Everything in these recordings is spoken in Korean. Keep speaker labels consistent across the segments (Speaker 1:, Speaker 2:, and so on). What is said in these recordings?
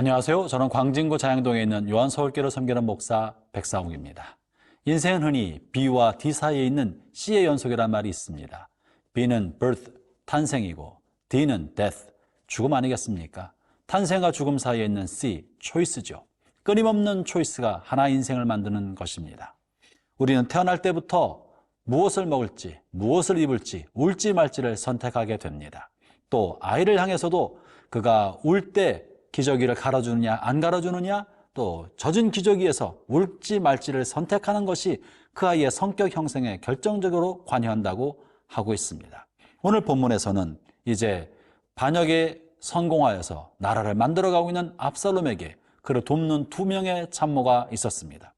Speaker 1: 안녕하세요. 저는 광진구 자양동에 있는 요한서울교를 섬기는 목사 백사웅입니다. 인생은 흔히 B와 D 사이에 있는 C의 연속이란 말이 있습니다. B는 birth, 탄생이고 D는 death, 죽음 아니겠습니까? 탄생과 죽음 사이에 있는 C, choice죠. 끊임없는 초이스가 하나의 인생을 만드는 것입니다. 우리는 태어날 때부터 무엇을 먹을지, 무엇을 입을지, 울지 말지를 선택하게 됩니다. 또 아이를 향해서도 그가 울 때 기저귀를 갈아주느냐 안 갈아주느냐, 또 젖은 기저귀에서 울지 말지를 선택하는 것이 그 아이의 성격 형성에 결정적으로 관여한다고 하고 있습니다. 오늘 본문에서는 이제 반역에 성공하여서 나라를 만들어가고 있는 압살롬에게 그를 돕는 두 명의 참모가 있었습니다.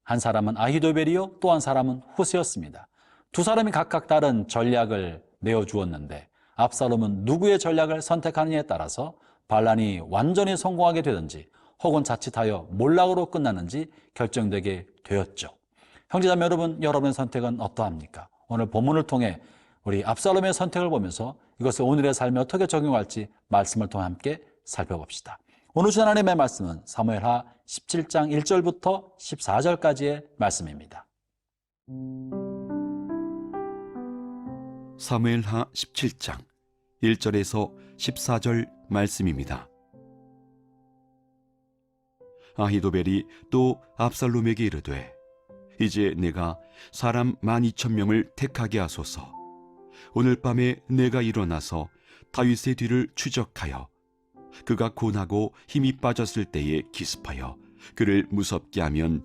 Speaker 1: 한 사람은 아히도벨이요, 또 한 사람은 후세였습니다. 두 사람이 각각 다른 전략을 내어주었는데 압살롬은 누구의 전략을 선택하느냐에 따라서 반란이 완전히 성공하게 되든지 혹은 자칫하여 몰락으로 끝나는지 결정되게 되었죠. 형제자매 여러분, 여러분의 선택은 어떠합니까? 오늘 본문을 통해 우리 압살롬의 선택을 보면서 이것을 오늘의 삶에 어떻게 적용할지 말씀을 통해 함께 살펴봅시다. 오늘 주신 하나님의 말씀은 사무엘하 17장 1절부터 14절까지의 말씀입니다.
Speaker 2: 사무엘하 17장 1절에서 14절 말씀입니다. 아히도벨이 또 압살롬에게 이르되 이제 내가 사람 12,000명을 택하게 하소서. 오늘 밤에 내가 일어나서 다윗의 뒤를 추적하여 그가 곤하고 힘이 빠졌을 때에 기습하여 그를 무섭게 하면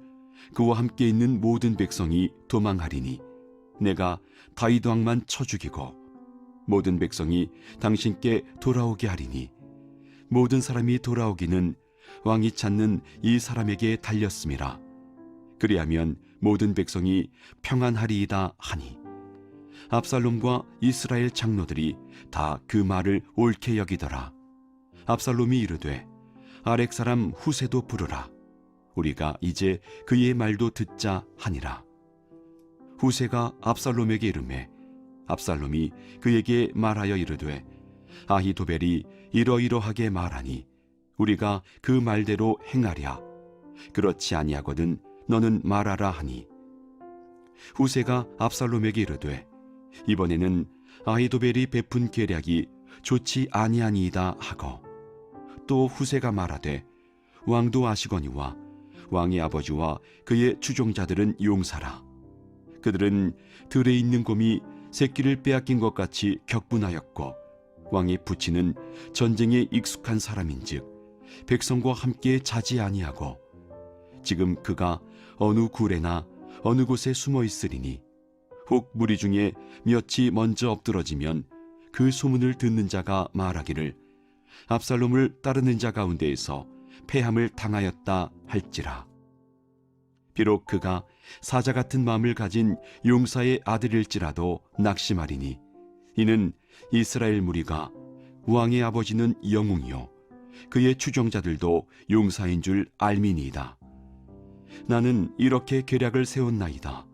Speaker 2: 그와 함께 있는 모든 백성이 도망하리니 내가 다윗 왕만 쳐 죽이고 모든 백성이 당신께 돌아오게 하리니 모든 사람이 돌아오기는 왕이 찾는 이 사람에게 달렸음이라. 그리하면 모든 백성이 평안하리이다 하니 압살롬과 이스라엘 장로들이 다 그 말을 옳게 여기더라. 압살롬이 이르되 아렉 사람 후세도 부르라. 우리가 이제 그의 말도 듣자 하니라. 후세가 압살롬에게 이르매 압살롬이 그에게 말하여 이르되 아히도벨이 이러이러하게 말하니 우리가 그 말대로 행하랴. 그렇지 아니하거든 너는 말하라 하니 후세가 압살롬에게 이르되 이번에는 아히도벨이 베푼 계략이 좋지 아니하니이다 하고 또 후세가 말하되 왕도 아시거니와 왕의 아버지와 그의 추종자들은 용사라. 그들은 들에 있는 곰이 새끼를 빼앗긴 것 같이 격분하였고 왕의 부친은 전쟁에 익숙한 사람인즉 백성과 함께 자지 아니하고 지금 그가 어느 굴에나 어느 곳에 숨어 있으리니 혹 무리 중에 몇이 먼저 엎드러지면 그 소문을 듣는 자가 말하기를 압살롬을 따르는 자 가운데에서 패함을 당하였다 할지라. 비록 그가 사자 같은 마음을 가진 용사의 아들일지라도 낙심하리니 이는 이스라엘 무리가 왕의 아버지는 영웅이요 그의 추종자들도 용사인 줄 알미니이다. 나는 이렇게 계략을 세웠나이다.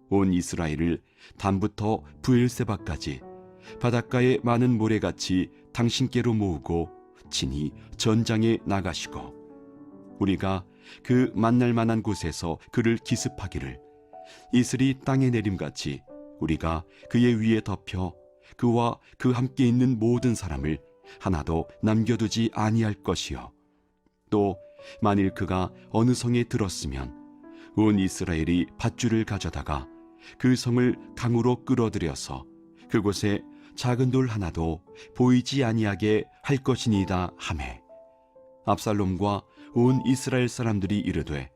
Speaker 2: 온 이스라엘을 단부터 브엘세바까지 바닷가의 많은 모래같이 당신께로 모으고 친히 전장에 나가시고 우리가 그 만날 만한 곳에서 그를 기습하기를 이슬이 땅에 내림같이 우리가 그의 위에 덮여 그와 그 함께 있는 모든 사람을 하나도 남겨두지 아니할 것이요 또 만일 그가 어느 성에 들었으면 온 이스라엘이 밧줄을 가져다가 그 성을 강으로 끌어들여서 그곳에 작은 돌 하나도 보이지 아니하게 할 것이니이다 하매 압살롬과 온 이스라엘 사람들이 이르되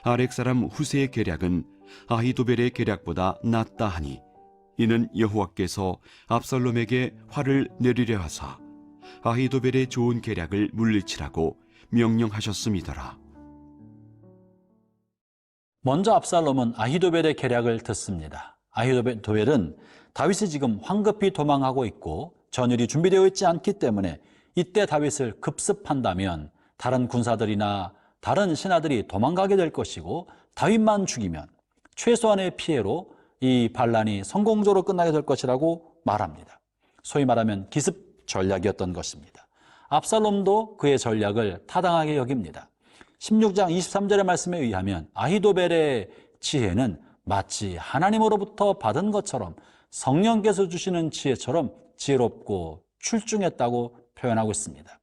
Speaker 2: 아렉 사람 후세의 계략은 아히도벨의 계략보다 낫다 하니 이는 여호와께서 압살롬에게 화를 내리려 하사 아히도벨의 좋은 계략을 물리치라고 명령하셨음이더라.
Speaker 1: 먼저 압살롬은 아히도벨의 계략을 듣습니다. 아히도벨은 다윗이 지금 황급히 도망하고 있고 전율이 준비되어 있지 않기 때문에 이때 다윗을 급습한다면 다른 군사들이나 다른 신하들이 도망가게 될 것이고 다윗만 죽이면 최소한의 피해로 이 반란이 성공적으로 끝나게 될 것이라고 말합니다. 소위 말하면 기습 전략이었던 것입니다. 압살롬도 그의 전략을 타당하게 여깁니다. 16장 23절의 말씀에 의하면 아히도벨의 지혜는 마치 하나님으로부터 받은 것처럼 성령께서 주시는 지혜처럼 지혜롭고 출중했다고 표현하고 있습니다.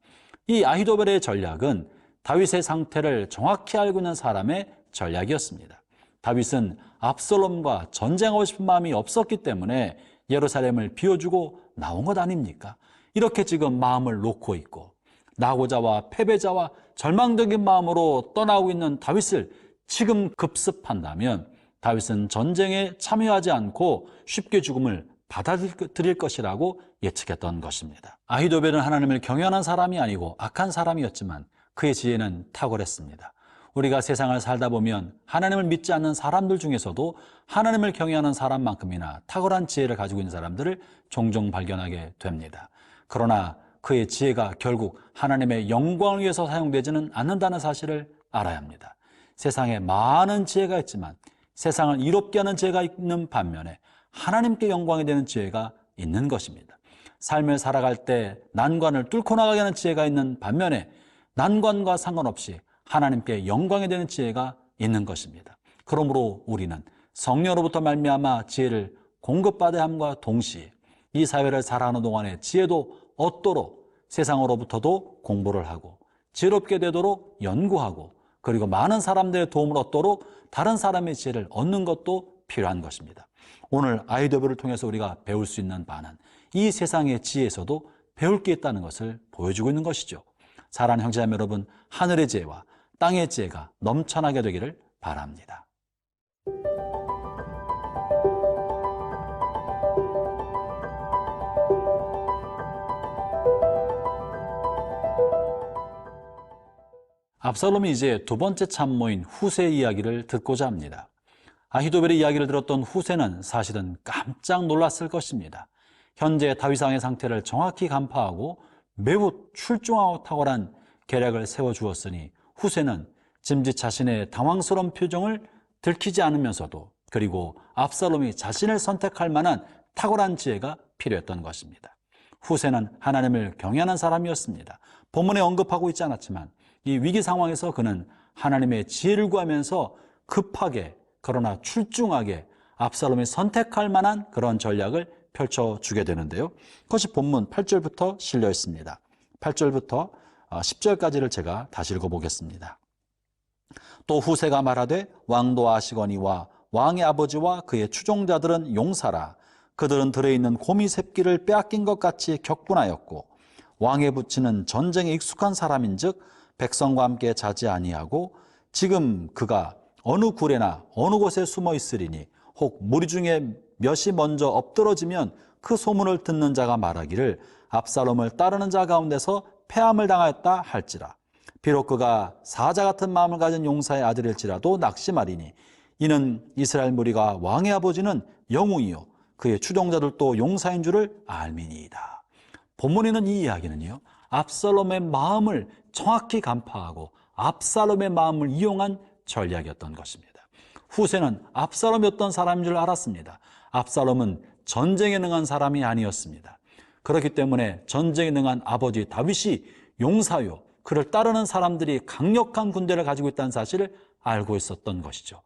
Speaker 1: 이 아히도벨의 전략은 다윗의 상태를 정확히 알고 있는 사람의 전략이었습니다. 다윗은 압살롬과 전쟁하고 싶은 마음이 없었기 때문에 예루살렘을 비워주고 나온 것 아닙니까? 이렇게 지금 마음을 놓고 있고 낙오자와 패배자와 절망적인 마음으로 떠나고 있는 다윗을 지금 급습한다면 다윗은 전쟁에 참여하지 않고 쉽게 죽음을 받아들일 것이라고 예측했던 것입니다. 아히도벨은 하나님을 경외하는 사람이 아니고 악한 사람이었지만 그의 지혜는 탁월했습니다. 우리가 세상을 살다 보면 하나님을 믿지 않는 사람들 중에서도 하나님을 경외하는 사람만큼이나 탁월한 지혜를 가지고 있는 사람들을 종종 발견하게 됩니다. 그러나 그의 지혜가 결국 하나님의 영광을 위해서 사용되지는 않는다는 사실을 알아야 합니다. 세상에 많은 지혜가 있지만 세상을 이롭게 하는 지혜가 있는 반면에 하나님께 영광이 되는 지혜가 있는 것입니다. 삶을 살아갈 때 난관을 뚫고 나가게 하는 지혜가 있는 반면에 난관과 상관없이 하나님께 영광이 되는 지혜가 있는 것입니다. 그러므로 우리는 성령으로부터 말미암아 지혜를 공급받아야 함과 동시에 이 사회를 살아가는 동안에 지혜도 얻도록 세상으로부터도 공부를 하고 지혜롭게 되도록 연구하고 그리고 많은 사람들의 도움을 얻도록 다른 사람의 지혜를 얻는 것도 필요한 것입니다. 오늘 아히도벨을 통해서 우리가 배울 수 있는 바는 이 세상의 지혜에서도 배울 게 있다는 것을 보여주고 있는 것이죠. 사랑하는 형제자매 여러분, 하늘의 지혜와 땅의 지혜가 넘쳐나게 되기를 바랍니다. 압살롬이 이제 두 번째 참모인 후세의 이야기를 듣고자 합니다. 아히도벨의 이야기를 들었던 후세는 사실은 깜짝 놀랐을 것입니다. 현재 다윗 왕의 상태를 정확히 간파하고 매우 출중하고 탁월한 계략을 세워주었으니 후세는 짐짓 자신의 당황스러운 표정을 들키지 않으면서도 그리고 압살롬이 자신을 선택할 만한 탁월한 지혜가 필요했던 것입니다. 후세는 하나님을 경외하는 사람이었습니다. 본문에 언급하고 있지 않았지만 이 위기 상황에서 그는 하나님의 지혜를 구하면서 급하게 그러나 출중하게 압살롬이 선택할 만한 그런 전략을 펼쳐주게 되는데요. 그것이 본문 8절부터 실려 있습니다. 8절부터 10절까지를 제가 다시 읽어보겠습니다. 또 후세가 말하되 왕도 아시거니와 왕의 아버지와 그의 추종자들은 용사라. 그들은 들에 있는 곰이 새끼를 빼앗긴 것 같이 격분하였고 왕의 부친은 전쟁에 익숙한 사람인즉 백성과 함께 자지 아니하고 지금 그가 어느 굴에나 어느 곳에 숨어 있으리니 혹 무리 중에 몇이 먼저 엎드러지면 그 소문을 듣는 자가 말하기를 압살롬을 따르는 자 가운데서 패함을 당하였다 할지라. 비록 그가 사자 같은 마음을 가진 용사의 아들일지라도 낙심하리니 이는 이스라엘 무리가 왕의 아버지는 영웅이요 그의 추종자들도 용사인 줄을 알미니이다. 본문에 있는 이 이야기는요, 압살롬의 마음을 정확히 간파하고 압살롬의 마음을 이용한 전략이었던 것입니다. 후세는 압살롬이 어떤 사람인 줄 알았습니다. 압살롬은 전쟁에 능한 사람이 아니었습니다. 그렇기 때문에 전쟁에 능한 아버지 다윗이 용사요 그를 따르는 사람들이 강력한 군대를 가지고 있다는 사실을 알고 있었던 것이죠.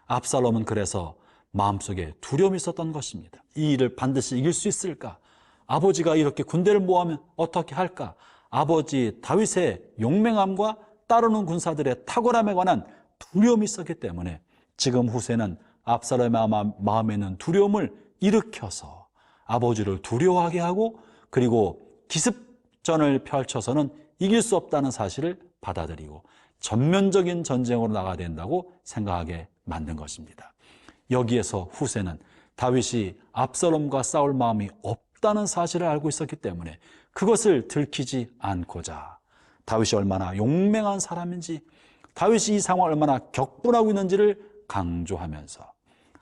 Speaker 1: 압살롬은 그래서 마음속에 두려움이 있었던 것입니다. 이 일을 반드시 이길 수 있을까? 아버지가 이렇게 군대를 모으면 어떻게 할까? 아버지 다윗의 용맹함과 따르는 군사들의 탁월함에 관한 두려움이 있었기 때문에 지금 후세는 압살롬의 마음에 있는 두려움을 일으켜서 아버지를 두려워하게 하고 그리고 기습전을 펼쳐서는 이길 수 없다는 사실을 받아들이고 전면적인 전쟁으로 나가야 된다고 생각하게 만든 것입니다. 여기에서 후세는 다윗이 압살롬과 싸울 마음이 없다는 사실을 알고 있었기 때문에 그것을 들키지 않고자 다윗이 얼마나 용맹한 사람인지 다윗이 이 상황을 얼마나 격분하고 있는지를 강조하면서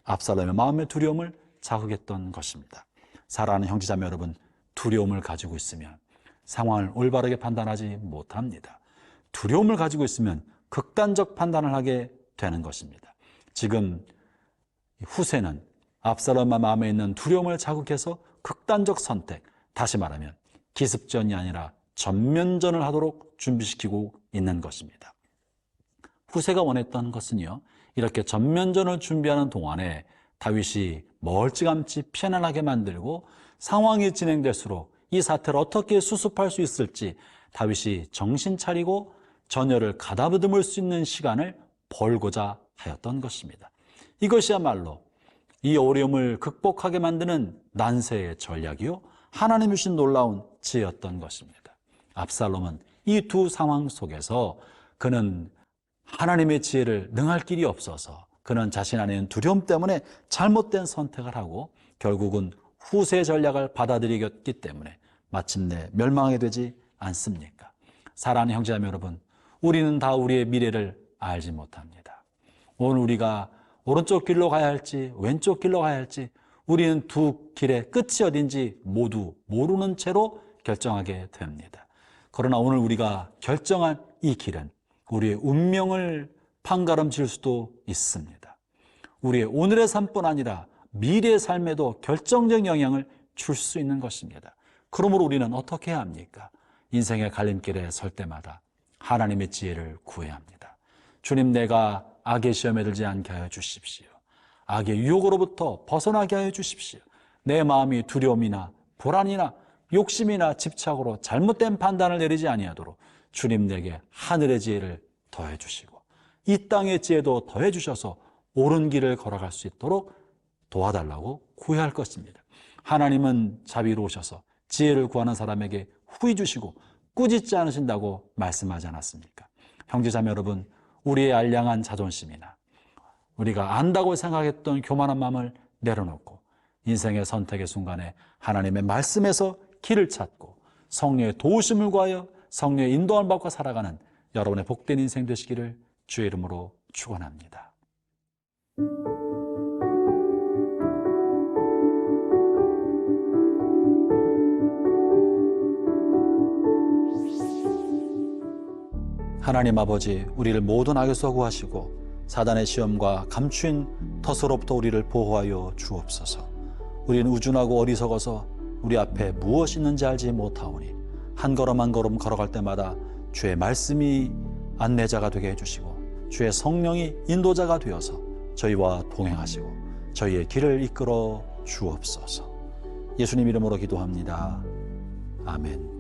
Speaker 1: 압살롬의 마음의 두려움을 자극했던 것입니다. 사랑하는 형제자매 여러분, 두려움을 가지고 있으면 상황을 올바르게 판단하지 못합니다. 두려움을 가지고 있으면 극단적 판단을 하게 되는 것입니다. 지금 후세는 압살롬의 마음에 있는 두려움을 자극해서 극단적 선택, 다시 말하면 기습전이 아니라 전면전을 하도록 준비시키고 있는 것입니다. 후세가 원했던 것은요, 이렇게 전면전을 준비하는 동안에 다윗이 멀찌감치 편안하게 만들고 상황이 진행될수록 이 사태를 어떻게 수습할 수 있을지 다윗이 정신 차리고 전열을 가다듬을 수 있는 시간을 벌고자 하였던 것입니다. 이것이야말로 이 어려움을 극복하게 만드는 난세의 전략이요, 하나님이 주신 놀라운 지혜였던 것입니다. 압살롬은 이 두 상황 속에서 그는 하나님의 지혜를 능할 길이 없어서 그는 자신 안에 있는 두려움 때문에 잘못된 선택을 하고 결국은 후세 전략을 받아들이기 때문에 마침내 멸망하게 되지 않습니까? 사랑하는 형제자매 여러분, 우리는 다 우리의 미래를 알지 못합니다. 오늘 우리가 오른쪽 길로 가야 할지 왼쪽 길로 가야 할지 우리는 두 길의 끝이 어딘지 모두 모르는 채로 결정하게 됩니다. 그러나 오늘 우리가 결정한 이 길은 우리의 운명을 판가름질 수도 있습니다. 우리의 오늘의 삶뿐 아니라 미래의 삶에도 결정적 영향을 줄 수 있는 것입니다. 그러므로 우리는 어떻게 해야 합니까? 인생의 갈림길에 설 때마다 하나님의 지혜를 구해야 합니다. 주님, 내가 악의 시험에 들지 않게 하여 주십시오. 악의 유혹으로부터 벗어나게 하여 주십시오. 내 마음이 두려움이나 불안이나 욕심이나 집착으로 잘못된 판단을 내리지 아니하도록 주님 내게 하늘의 지혜를 더해 주시고 이 땅의 지혜도 더해 주셔서 옳은 길을 걸어갈 수 있도록 도와달라고 구해야 할 것입니다. 하나님은 자비로우셔서 지혜를 구하는 사람에게 후히 주시고 꾸짖지 않으신다고 말씀하지 않았습니까? 형제자매 여러분, 우리의 알량한 자존심이나 우리가 안다고 생각했던 교만한 마음을 내려놓고 인생의 선택의 순간에 하나님의 말씀에서 길을 찾고 성령의 도우심을 구하여 성령의 인도함을 받고 살아가는 여러분의 복된 인생 되시기를 주의 이름으로 축원합니다. 하나님 아버지, 우리를 모든 악에서 구하시고 사단의 시험과 감추인 덫으로부터 우리를 보호하여 주옵소서. 우리는 우준하고 어리석어서 우리 앞에 무엇이 있는지 알지 못하오니 한 걸음 한 걸음 걸어갈 때마다 주의 말씀이 안내자가 되게 해주시고 주의 성령이 인도자가 되어서 저희와 동행하시고 저희의 길을 이끌어 주옵소서. 예수님 이름으로 기도합니다. 아멘.